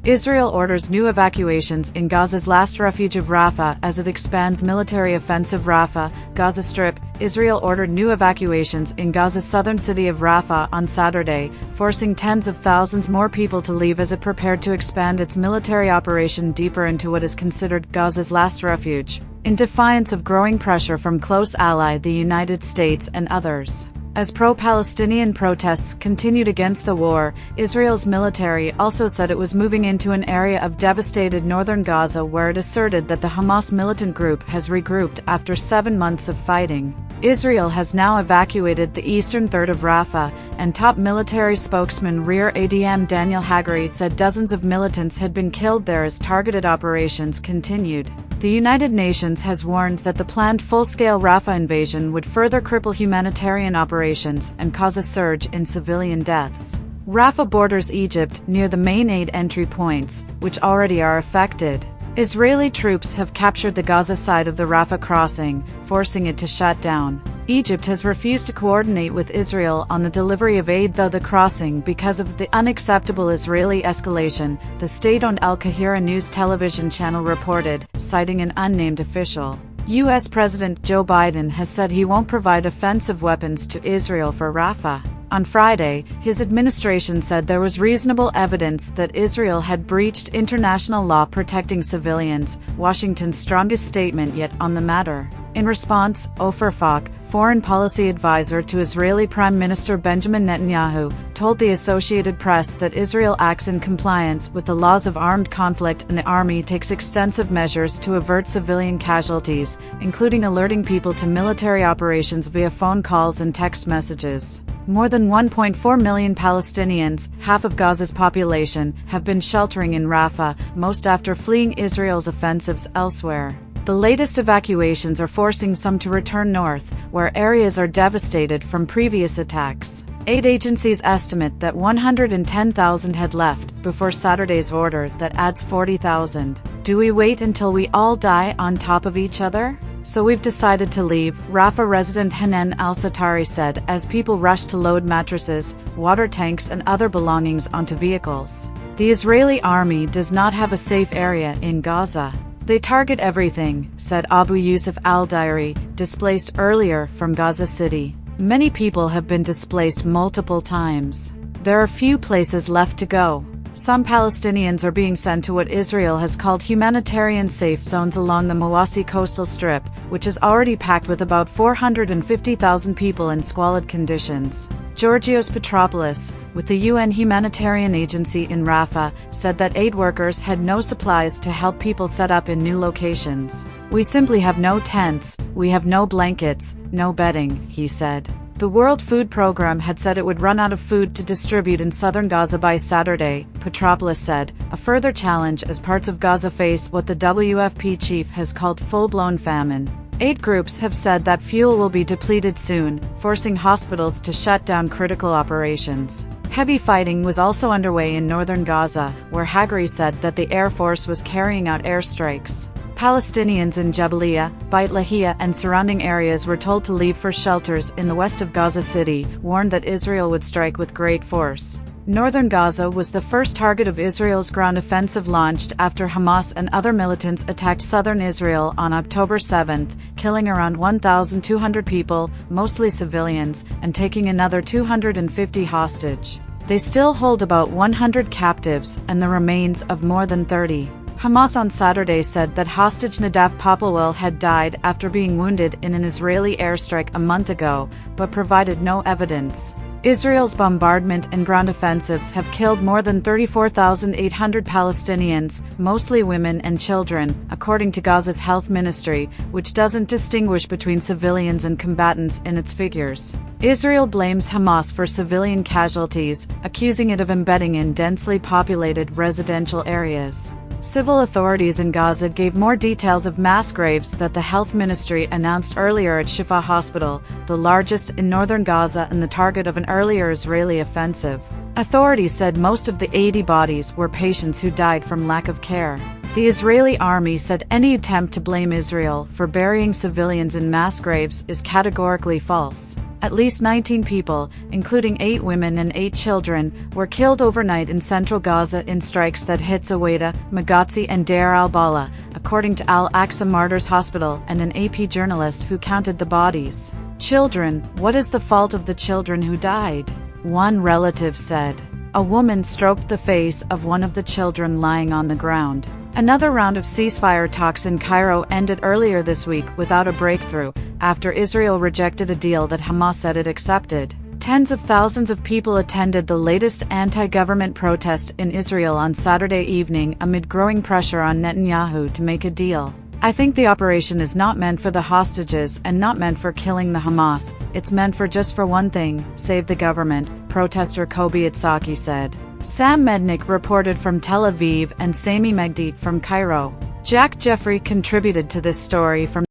Israel orders new evacuations in Gaza's last refuge of Rafah as it expands military offensive. Rafah, Gaza Strip. Israel ordered new evacuations in Gaza's southern city of Rafah on Saturday, forcing tens of thousands more people to leave as it prepared to expand its military operation deeper into what is considered Gaza's last refuge, in defiance of growing pressure from close ally the United States and others. As pro-Palestinian protests continued against the war, Israel's military also said it was moving into an area of devastated northern Gaza where it asserted that the Hamas militant group has regrouped after 7 months of fighting. Israel has now evacuated the eastern third of Rafah, and top military spokesman Rear Adm Daniel Hagari said dozens of militants had been killed there as targeted operations continued. The United Nations has warned that the planned full-scale Rafah invasion would further cripple humanitarian operations and cause a surge in civilian deaths. Rafah borders Egypt near the main aid entry points, which already are affected. Israeli troops have captured the Gaza side of the Rafah crossing, forcing it to shut down. Egypt has refused to coordinate with Israel on the delivery of aid through the crossing because of the unacceptable Israeli escalation, the state-owned Al Qahira News television channel reported, citing an unnamed official. U.S. President Joe Biden has said he won't provide offensive weapons to Israel for Rafah. On Friday, his administration said there was reasonable evidence that Israel had breached international law protecting civilians, Washington's strongest statement yet on the matter. In response, Ofer Falk, foreign policy advisor to Israeli Prime Minister Benjamin Netanyahu, told the Associated Press that Israel acts in compliance with the laws of armed conflict and the army takes extensive measures to avert civilian casualties, including alerting people to military operations via phone calls and text messages. More than 1.4 million Palestinians, half of Gaza's population, have been sheltering in Rafah, most after fleeing Israel's offensives elsewhere. The latest evacuations are forcing some to return north, where areas are devastated from previous attacks. Aid agencies estimate that 110,000 had left before Saturday's order that adds 40,000. Do we wait until we all die on top of each other? So we've decided to leave, Rafah resident Hanan al-Satari said as people rushed to load mattresses, water tanks and other belongings onto vehicles. The Israeli army does not have a safe area in Gaza. They target everything, said Abu Yusuf al-Dairi, displaced earlier from Gaza City. Many people have been displaced multiple times. There are few places left to go. Some Palestinians are being sent to what Israel has called humanitarian safe zones along the Mawasi coastal strip, which is already packed with about 450,000 people in squalid conditions. Georgios Petropoulos, with the UN humanitarian agency in Rafah, said that aid workers had no supplies to help people set up in new locations. "We simply have no tents, we have no blankets, no bedding," he said. The World Food Programme had said it would run out of food to distribute in southern Gaza by Saturday, Petropoulos said, a further challenge as parts of Gaza face what the WFP chief has called full-blown famine. Aid groups have said that fuel will be depleted soon, forcing hospitals to shut down critical operations. Heavy fighting was also underway in northern Gaza, where Hagari said that the Air Force was carrying out airstrikes. Palestinians in Jabalia, Beit Lahia and surrounding areas were told to leave for shelters in the west of Gaza City, warned that Israel would strike with great force. Northern Gaza was the first target of Israel's ground offensive launched after Hamas and other militants attacked southern Israel on October 7, killing around 1,200 people, mostly civilians, and taking another 250 hostage. They still hold about 100 captives and the remains of more than 30. Hamas on Saturday said that hostage Nadav Popplewell had died after being wounded in an Israeli airstrike a month ago, but provided no evidence. Israel's bombardment and ground offensives have killed more than 34,800 Palestinians, mostly women and children, according to Gaza's health ministry, which doesn't distinguish between civilians and combatants in its figures. Israel blames Hamas for civilian casualties, accusing it of embedding in densely populated residential areas. Civil authorities in Gaza gave more details of mass graves that the health ministry announced earlier at Shifa Hospital, the largest in northern Gaza and the target of an earlier Israeli offensive. Authorities said most of the 80 bodies were patients who died from lack of care. The Israeli army said any attempt to blame Israel for burying civilians in mass graves is categorically false. At least 19 people, including 8 women and 8 children, were killed overnight in central Gaza in strikes that hit Zawaida, Maghazi and Deir al-Balah, according to Al-Aqsa Martyrs Hospital and an AP journalist who counted the bodies. Children, what is the fault of the children who died? One relative said. A woman stroked the face of one of the children lying on the ground. Another round of ceasefire talks in Cairo ended earlier this week without a breakthrough, after Israel rejected a deal that Hamas said it accepted. Tens of thousands of people attended the latest anti-government protest in Israel on Saturday evening amid growing pressure on Netanyahu to make a deal. I think the operation is not meant for the hostages and not meant for killing the Hamas. It's meant for just for one thing, save the government, protester Kobi Itzhaki said. Sam Mednick reported from Tel Aviv and Sami Megdit from Cairo. Jack Jeffrey contributed to this story from